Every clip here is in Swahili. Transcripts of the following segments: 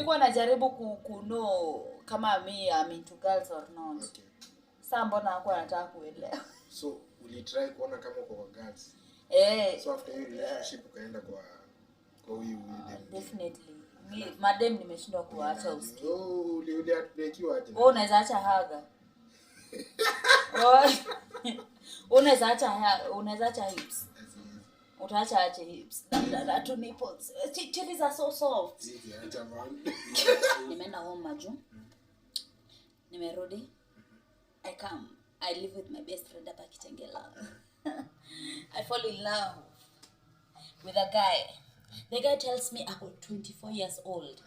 nilikuwa najaribu kuno kama me I'm into girls or not. Okay. Sasa mbona hakuwa anataka kuelewa. So ulitry kuona kama uko kwa girls? So after your relationship ukaenda kwa huyu definitely. Madam nimeshindwa kuacha usikie. Uliakiwa aje? Unaweza acha haga. Unaweza acha hips. Utaacha acha hips. Na two nipples. Titties are so soft. Nimeenda home maju. Nimerudi. I live with my best friend hapa Kitengela. I fall in love with a guy. The guy tells me I'm 24 years old.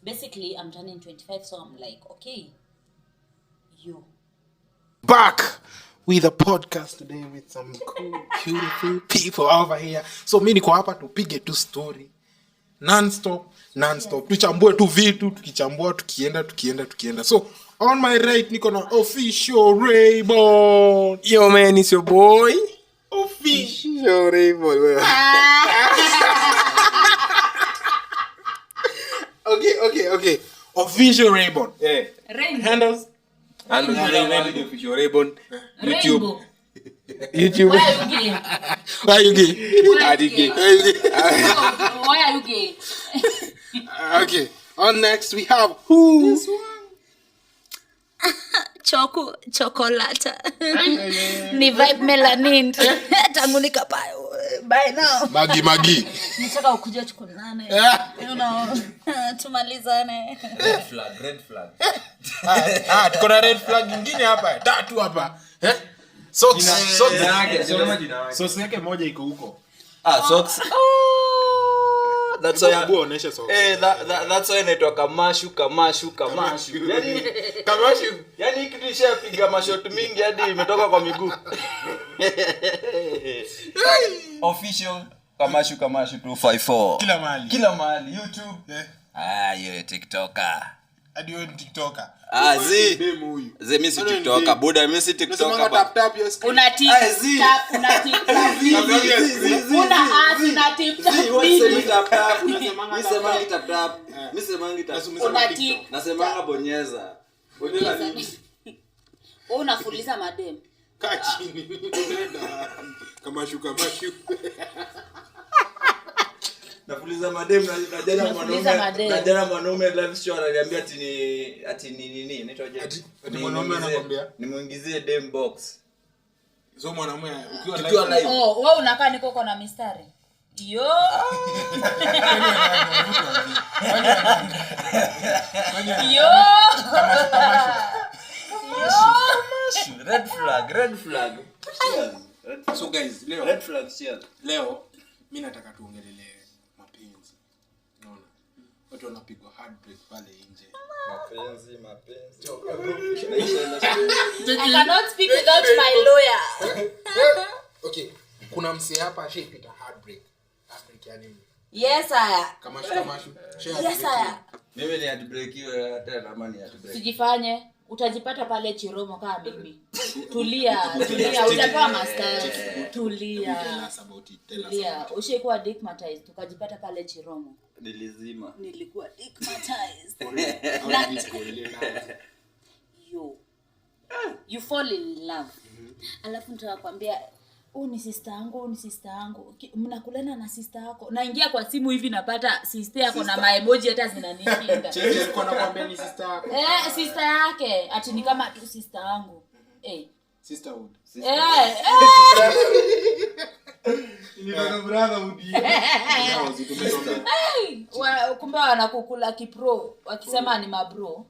Basically, I'm turning 25, so I'm like, okay, you. Back with a podcast today with some cool, beautiful people over here. So mimi niko hapa tupige tu story non-stop. Tuchambue tu vitu, tukichambua tukienda. So on my right niko na Official Raybon. Yo man, it's your boy. Official Raybon. Okay. Official Raybon. Yeah. Handles. Official Raybon. YouTube. Why are you gay? Why are you gay? Why are you gay? Okay. On next we have who? This one. Chocolate. Ni vibe melanin. Tangu nikapayo. Bye now. Magi. Nitaka ukuje tukunane. You know. Tumalizane. Red flag. Tuko na red flag nyingine hapa. Tatu hapa. Socks yake moja iko huko. Socks. That's why buonesha socks. That's why inaitwa kamashu. Yaani kitisha piga mashot mingi hadi imetoka kwa miguu. Official kamashu 254. Kila mahali YouTube. Yeye TikToker. Hadi wewe TikToker. Mimi si TikToker, buda mimi si TikToker. Tap your screen. Una TikTok, una TikTok. Una TikTok. Nasemanga bonyeza. Unafuliza madem. Kaa chini. Kamashu. Nafuliza madem na jana mwanaume live show ananiambia ati nini inaitwaje? Ati mwanaume anakuambia nimuingizie dem box. So mwanaume ukiwa live. Wewe unakaa niko kwa na mistari. Yo. Red flag. So guys, leo red flag cheers. Leo mimi nataka tuongelee mapenzi. Unaona? Watu wanapigwa heartbreak pale nje. Mapenzi. I cannot speak without my lawyer. Okay. Kuna msee hapa ashapita heartbreak. Heartbreak yani. Yes sir. Kamashu. Yes sir. Mimi ni heartbreak hiyo tena ama ni heartbreak. Sijifanye utajipata pale Chiromo kama bibi. Tulia, utapewa master. Tulia. Ushaikuwa digmatized ukajipata pale Chiromo. Nilikuwa digmatized. You fall in love. Alafu nitakwambia ni sister yangu. Mnakulana na sister yako. Naingia kwa simu hivi napata sister yako na maemoji hata zinanishinda. Nilikuwa nakwambia ni sister yako. Sister yake. Ati ni kama tu sister yangu. Sisterhood. Ni brotherhood. Kumbe wanakukula kipro wakisema ni mabro.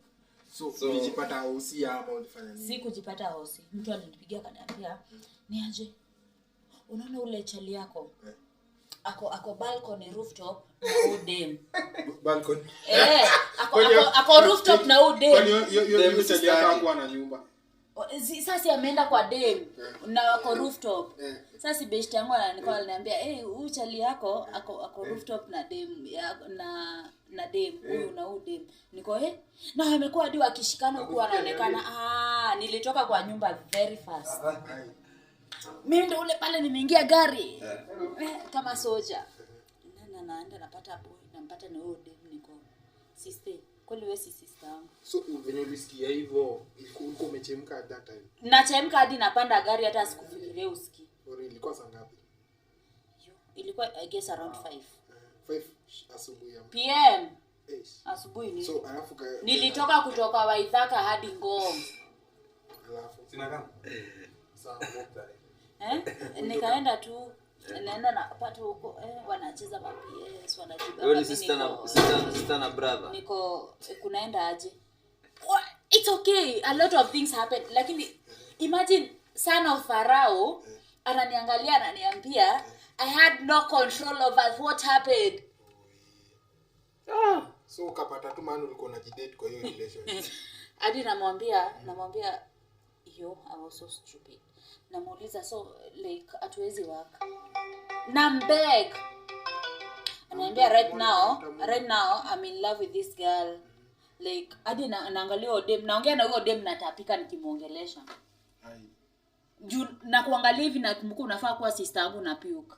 So ulijipata hosi ama ulifanya nini? Si kujipata hosi. Mtu alinipigia akaniambia, "Ni aje? Unaona ule chali yako? Ako balcony rooftop na udem." Balcony. Ako rooftop na udem. Kwani hiyo chali yako ana nyumba? Sasa ameenda kwa dem na ako rooftop. Sasa best yangu ananiambia, huyu chali yako ako rooftop na dem na dem huyu na udem. Niko na amekuwa hadi wakishikana huko anaonekana nilitoka kwa nyumba very fast. Mimi ndo ule pale nimeingia gari. Kama soja. Naenda napata boy, nampata na udem niko. sister. Kwani wewe si sister yangu? So venye ulisikia hivyo ulikuwa umechemka at that time? Nachemka hadi napanda gari hata sikufikiria usikii. Ilikuwa saa ngapi? Ilikuwa I guess around 5. 5 asubuhi ya PM. Yes. Asubuhi ni. So alafu nilitoka kutoka Waithaka hadi Ngong. Alafu sina kama sawa nikaenda tu naenda na pata huko wanacheza ma PS wanajiba. Wewe ni sister na brother. Niko kunaenda aje? It's okay. A lot of things happen. Lakini imagine son of Pharaoh ananiangalia ananiambia I had no control over what happened. So ukapata tu maana ulikuwa unajidate kwa hiyo relationship. Hadi namwambia yo I was so stupid. Namuuliza so like hatuwezi work. Nambeg. Ananiambia right now I'm in love with this girl. Like hadi naangalia odem naongea na huyo dem natapika nikimuongelesha. Juu na kuangalia hivi nakumbuka unafaa kuwa sister yangu na Piuk.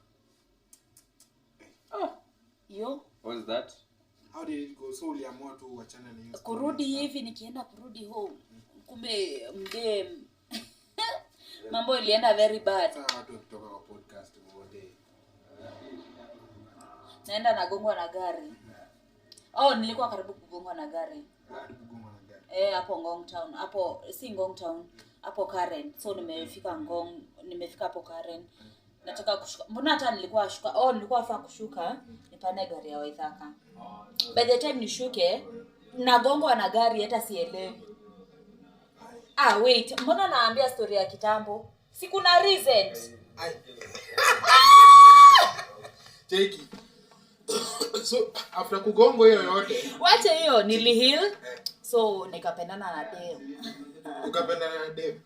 Yo. What's that? How did it go? So uliamua tu uachane na hiyo. Kurudi hivi nikienda kurudi home. Kumbe mdem. Mambo ilienda very bad. Sasa watu kutoka kwa podcast wote. Naenda nagongwa na gari. Nilikuwa karibu kugongwa na gari. Hapo Ngong Town. Hapo si Ngong Town. Hapo Karen. So nimefika hapo Karen. Nataka kushuka. Mbona hata nilikuwa nafaa kushuka nipande gari ya Waithaka. By the time nishuke nagongwa na gari hata sielewi. Wait, mbona naambia story ya kitambo? Si kuna reason. Cheki. So after kugongo hiyo yote, wacha hiyo niliheal. So nikapendana na dem. Ukapendana na dem.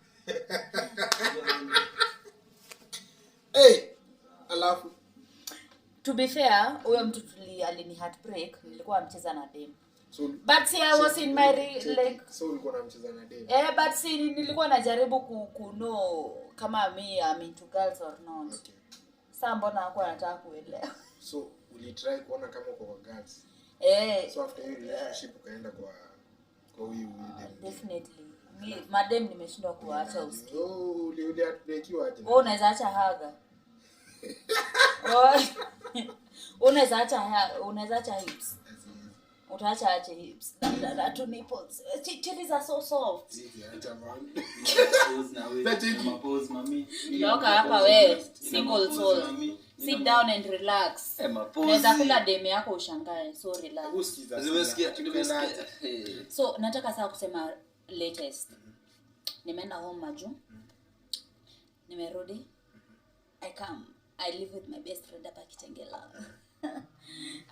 Alafu to be fair, huyo mtu alini heartbreak, nilikuwa mcheza na dem. So, but see I was in my like so ulikuwa unamcheza na dem. But see nilikuwa najaribu know kama I'm into girls or not. Okay. Sasa mbona hakuwa anataka kuelewa. So ulitry kuona kama uko kwa girls. So after your relationship ukaenda kwa huyu dem. Definitely. Madem nimeshindwa kuacha usikie. Uliheartbreakiwa aje? Unaweza acha haga. Unaweza acha hips. Utaacha ache hips. Na two nipples. Titties are so soft. Acha man. Pose mami. Loka hapa we, single soul. Sit down and relax. Naweza kula demu yako ushangae. So relax. Nimesikia. So nataka sasa kusema latest. Nimeenda home maju. Nimerudi. I live with my best friend hapa Kitengela.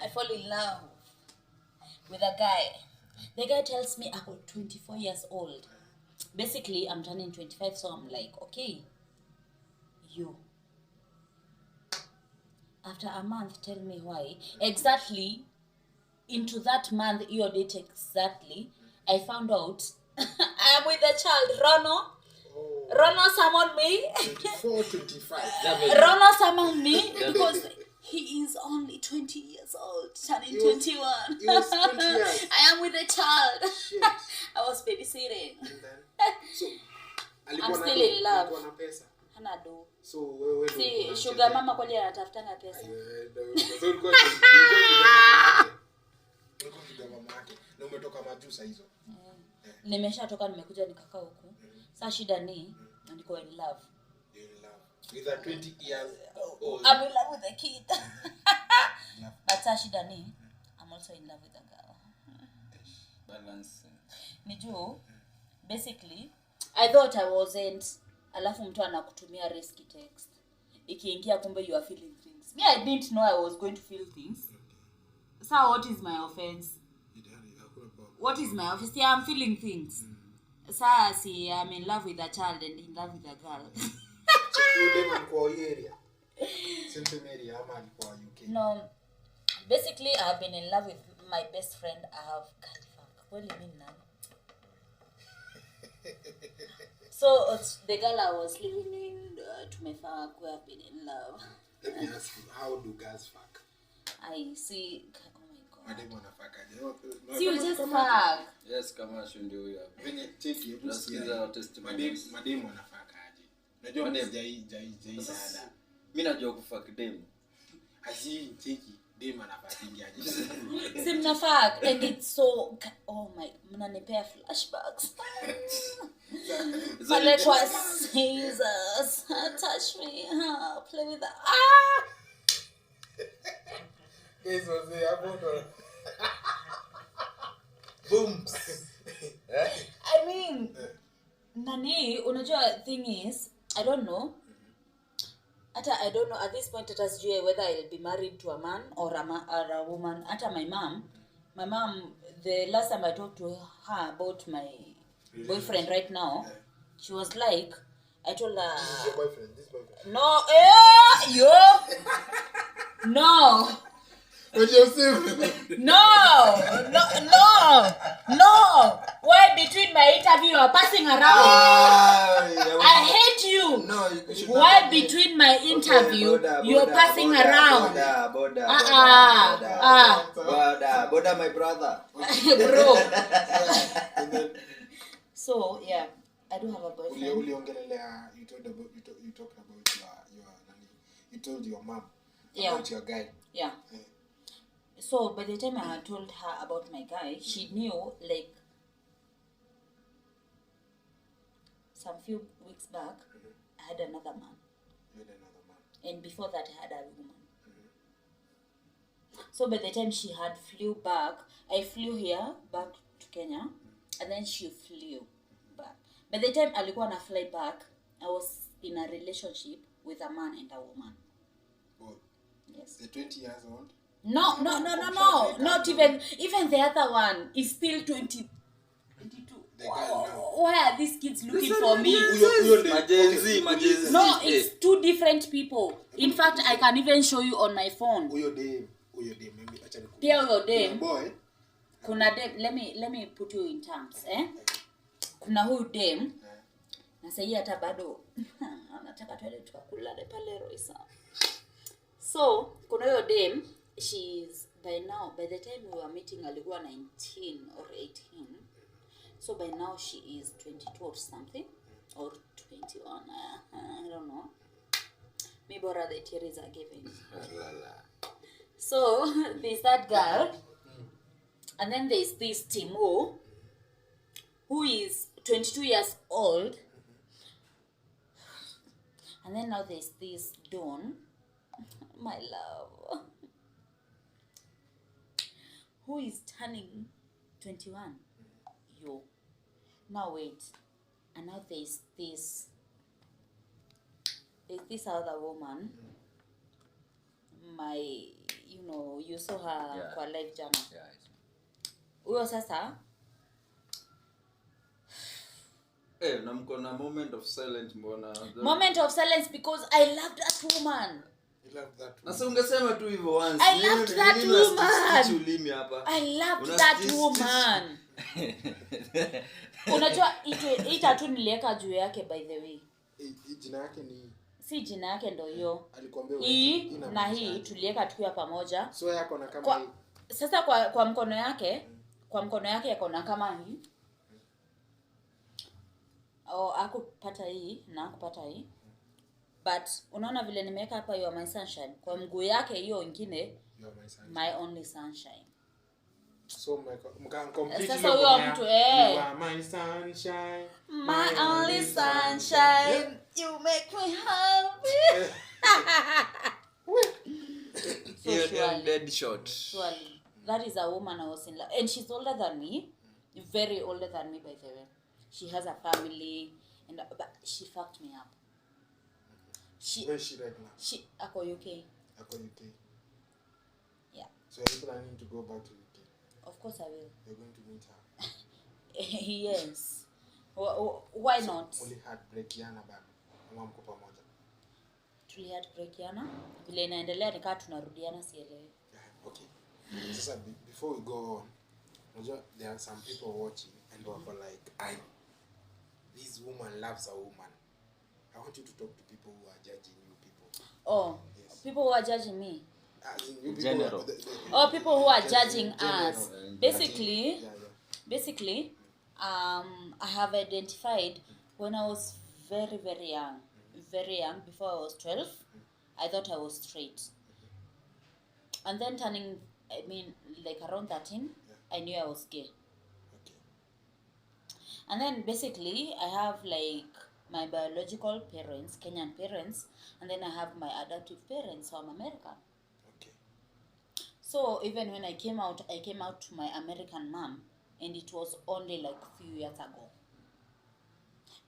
I fall in love with a guy. The guy tells me I'm 24 years old. Basically, I'm turning 25, so I'm like, okay, you. After a month, tell me why. Exactly, into that month, your date exactly, I found out I am with a child, Rono. Rono summoned me. 24, 25. Rono summoned me because he is only 20 years old, turning 21. He was 20 years. I am with a child. Shit. I was babysitting. And then, so, I'm still in love. Alikuwa na pesa. Hana do. So wewe si sugar mama kweli anatafutanga pesa. So ulikuwa mama yake. Na umetoka majusa hizo. Nimeshatoka nimekuja nikakaa huku. Sasa shida ni niko in love. With a 20 years old. I'm in love with a kid. But sasa shida ni I'm also in love with a girl. Balance. Niju basically I thought I wasn't, alafu mtu anakutumia risky text. Ikiingia kumbe you are feeling things. Me I didn't know I was going to feel things. So what is my offense? What is my offense? Yeah, I'm feeling things. Sasa si I'm in love with a child and in love with a girl. No. Basically I have been in love with my best friend. I have what do you mean now? So the girl I was living in tumefaa we have been in love. Let me ask you, how do girls fuck? I see. Oh my god. Madem wanafakaje? See, you fuck? Yes, kama ndio huyo hapa. Venye cheki hebu Tunasikiza testimonies. mademu wanafaka aje. Unajua jai dada. Mimi najua kufuck dem. Aji cheki dem anafaka aje. Simna fuck and it's so oh my mnanipea flashbacks. Pale kwa scissors, touch me, play with the Guys was there hapo ndo. Booms. I mean, nani, unajua thing is, I don't know. I don't know at this point whether I'll be married to a man or a woman. My mom, the last time I talked to her about my boyfriend right now, she was like, I told her, This is your boyfriend, this boyfriend. no, no. But you're still No. Why between my interview you're passing around? I hate you. No, you should Why not. between my interview you're passing around? Boda, my brother. Bro. So yeah, I do have a boyfriend. uliongelelea you talked about you told your mom about your guy. Yeah. So by the time I told her about my guy, she knew like some few weeks back I had another man. And before that I had a woman. So by the time she had flew back, I flew here back to Kenya, and then she flew back. By the time alikuwa na fly back, I was in a relationship with a man and a woman. Both. Yes. The 20 years old. No. Not even the other one is still 22. The girl now. Why are these kids looking for me? Majenzi. No, it's two different people. In fact, I can even show you on my phone. Huyo dem mimi acha niku. Pia huyo dem. Boy. Kuna dem, let me put you in terms, Kuna huyu dem. Na sasa hata bado anataka twende tukakula pale Roisa. So, kuna huyo dem, she's by the time we were meeting alikuwa 19 or 18. So by now she is 22 or something, or 21, I don't know. Maybe bora the theories are given. So there's that girl, and then there's this Timo, who is 22 years old, and then now there's this Dawn, my love, who is turning 21. Yo. Now wait. And now there's this other woman. You saw her kwa live jana. Yeah. Huyo sasa. Na mko na moment of silence mbona? Moment of silence because I loved that woman. You love that woman. Nasa ungesema tu hivyo once. I loved that woman. Ulimi hapa. I loved that woman. Unajua ita tu niliweka juu yake by the way. Jina yake ni Si jina yake ndio hiyo. alikwambia Hii na hii tuliweka tukiwa pamoja. So yako na kama hii. Sasa kwa mkono yake, yako na kama hii. Akupata hii na akupata hii. But unaona vile nimeweka hapa you are my sunshine. Kwa mguu yake hiyo nyingine my only sunshine. So complete. Sasa huyo mtu You are my sunshine. My only sunshine. You make me happy. You're dead shot. Surely. That is a woman I was in love. And she's older than me. Very older than me, by the way. She has a family. But she fucked me up. Where is she right now? She ako UK. Ako UK. Yeah. So are you planning to go back to UK? Of course I will. You're going to meet her. Yes. Why not? Only heartbreakiana bado. Ama mko pamoja. Tuli heartbreakiana. Vile inaendelea nikaa tunarudiana sielewi. Okay. Sasa before we go on, there are some people watching and were like, this woman loves a woman. I want you to talk to people who are judging you people. Oh, yes. People who are judging me. As in you people General. Oh, people who are judging us. Basically, Basically, I have identified when I was very, very young, before I was 12, I thought I was straight. And then turning, like around 13, I knew I was gay. Okay. And then basically, I have like my biological parents, Kenyan parents, and then I have my adoptive parents, so I'm American. Okay. So even when I came out to my American mom, and it was only like a few years ago.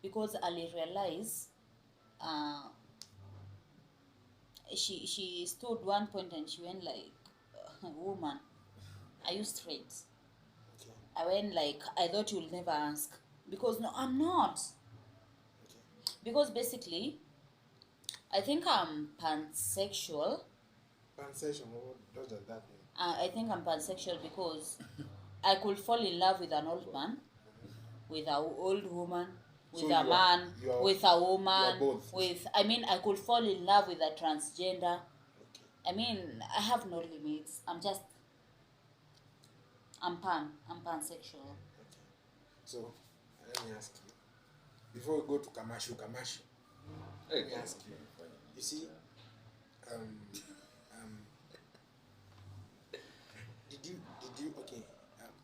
Because I realized she stood one point and she went like, woman, are you straight? Okay. I went like, I thought you'll never ask. Because no, I'm not. Okay. Because basically, I think I'm pansexual. Pansexual, what does that mean? I think I'm pansexual because I could fall in love with an old man, with an old woman, with So a man, with a you woman, are both. I could fall in love with a transgender. Okay. I have no limits. I'm pansexual. Okay. So let me ask you. Before we go to Kamashu, let me ask you. You see, did you okay?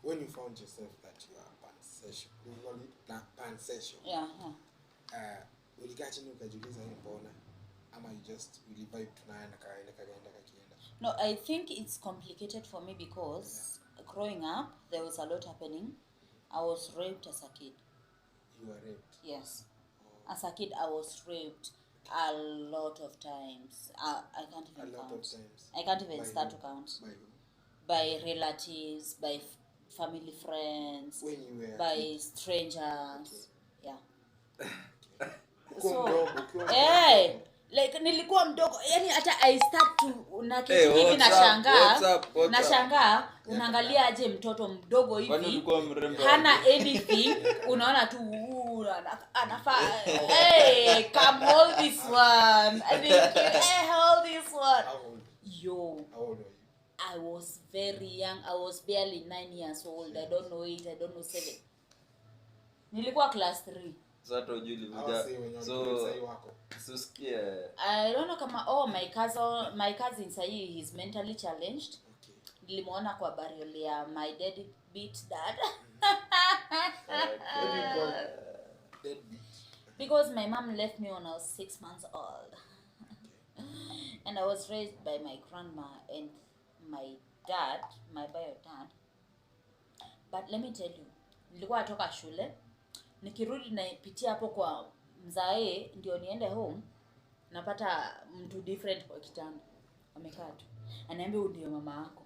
When you found yourself that you are pansexual, we call it pansexual. Yeah. Ulikaa ukajiuliza mbona ama you just vibe tunaye na kaenda kakienda? No, I think it's complicated for me because growing up there was a lot happening. I was raped as a kid. You were raped? Yes. As a kid I was raped a lot of times. I can't even count. A lot of times. I can't even By start who? to count. By who? By relatives, by family friends, When you were by strangers. Okay. Yeah. So, hey, like nilikuwa mdogo, yani hata I start to na Hey, hivi nashangaa, what's up? Unaangalia aje mtoto mdogo Kwani hivi ulikuwa mrembo? hana anything, unaona tu anafaa, hey, come hold this one. I think hey, hold this one. How old? Yo, How old were you? I was very young. I was barely 9 years old. I don't know 8, I don't know 7. Nilikuwa class 3. So hata ujui ulikuja. So skia. I don't know kama my cousin sahi he's mentally challenged. Okay. Nilimuona kwa burial ya my deadbeat dad. What do you call deadbeat? Because my mom left me when I was 6 months old. And I was raised by my grandma and my dad, my bio dad. But let me tell you, nilikuwa natoka shule, nikirudi napitia hapo kwa mzae ndio niende home, napata mtu different kwa kitanda. Amekaa tu. Anaambia huyu ndio mama yako.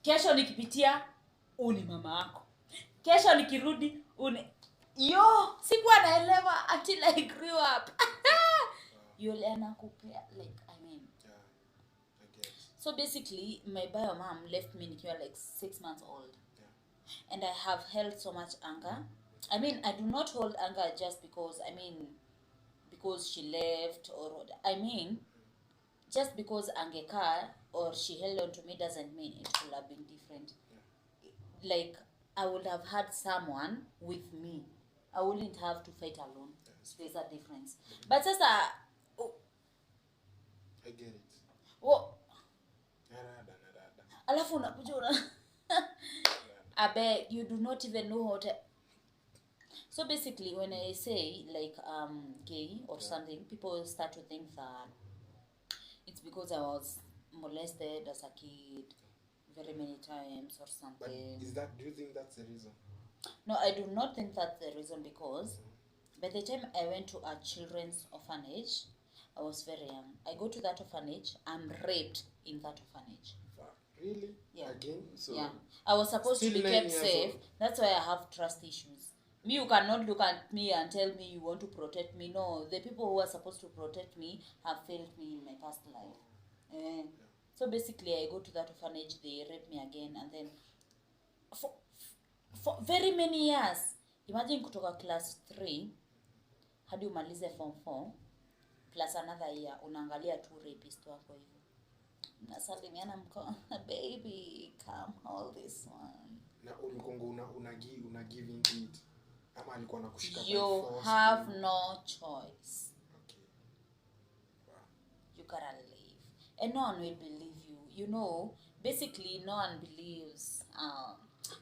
Kesho nikipitia ni mama yako. Kesho nikirudi sikuwa naelewa until I grew up. Yule anakupea like Yeah, I guess. So basically my bio mom left me nikiwa like 6 months old. Yeah. And I have held so much anger. I do not hold anger just because because she left or just because angeka or she held on to me doesn't mean it would have been different. Yeah. Like I would have had someone with me. I wouldn't have to fight alone. Yes. There's a difference. Mm-hmm. But sasa I get it. Alafu unakuja I beg, you do not even know how to. So basically when I say like gay or something, people start to think that it's because I was molested as a kid very many times or something. But do you think that's the reason? No, I do not think that's the reason because by the time I went to a children's orphanage, I was very young. I go to that orphanage, I'm raped in that orphanage. Really? Yeah. Again? So yeah. I was supposed to be kept safe. That's why I have trust issues. You cannot look at me and tell me you want to protect me. No, the people who are supposed to protect me have failed me in my past life. So basically I go to that orphanage, they rape me again, and then for very many years. Imagine kutoka class 3 hadi umalize form 4 plus another year unaangalia tu rapist wako hivi. Nasalimiana mkono, baby, come hold this one. Na ulikongo una giving it. Ama alikuwa anakushika by You force. have no choice. Okay. Wow. You gotta leave. And no one will believe you. You know, basically no one believes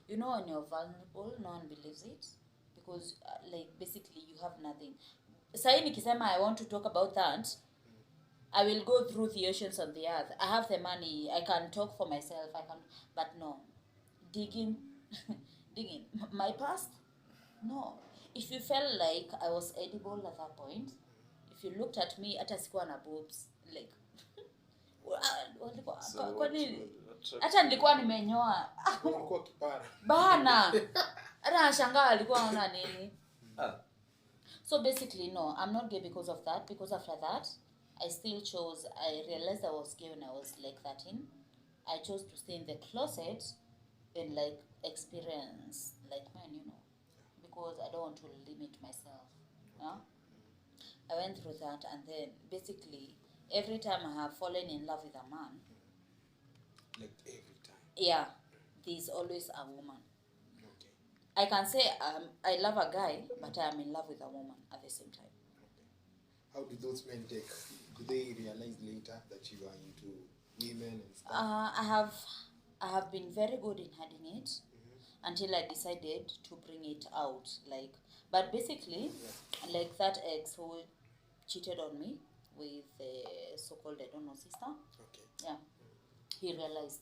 you know when you're vulnerable, no one believes it. Because like basically you have nothing. Sai nikisema I want to talk about that, I will go through the oceans on the earth. I have the money, I can talk for myself, but no. Digging my past? No. If you felt like I was edible at that point, if you looked at me, hata sikuwa na boobs, like kwa nini? Hata nilikuwa nimenyoa. Ulikuwa kipara. Bana. Hata nashangaa alikuwa anaona nini. So basically no, I'm not gay because of that. Because after that, I realized I was gay when I was like 13. I chose to stay in the closet and like experience like men, you know, because I don't want to limit myself. Yeah? I went through that, and then basically every time I have fallen in love with a man, Like every time. yeah, there's always a woman. Okay. I can say I love a guy, but I am in love with a woman at the same time. Okay. How do those men take? Do they realize later that you are into women and stuff? I have been very good in hiding it until I decided to bring it out. Like, but basically, like that ex who cheated on me with the so-called I don't know sister. Okay. Yeah, he realized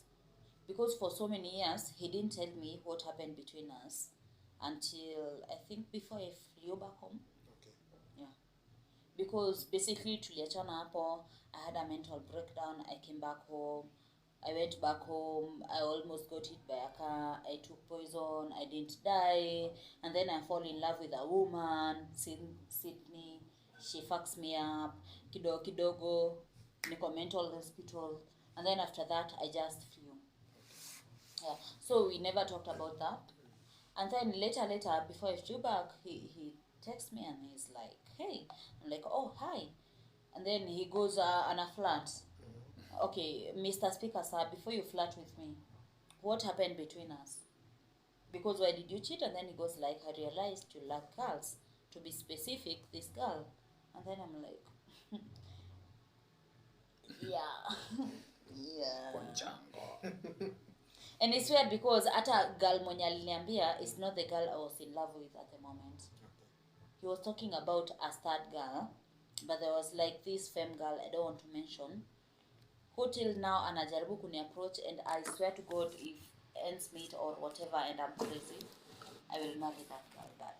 because for so many years he didn't tell me what happened between us until I think before I flew back home. Okay. Yeah, because basically tuliachana hapo. I had a mental breakdown. I came back home. I went back home. I almost got hit by a car. I took poison. I didn't die. And then I fall in love with a woman, Sydney. She fucks me up. Kidogo. Niko mental hospital. And then after that, I just flew. Yeah. So we never talked about that. And then later, before I flew back, he texts me and he's like, hey. I'm like, oh, hi. And then he goes on a flirt. Okay, Mr. Speaker, sir, before you flirt with me, what happened between us? Because why did you cheat? And then he goes like, I realized you like girls. To be specific, this girl. And then I'm like, yeah. Yeah. And it's weird because hata girl mwenye aliniambia is not the girl I was in love with at the moment. He was talking about a third girl, but there was like this femme girl I don't want to mention, who till now anajaribu kuni approach, and I swear to God, if ends meet or whatever and I'm crazy, I will marry that girl. But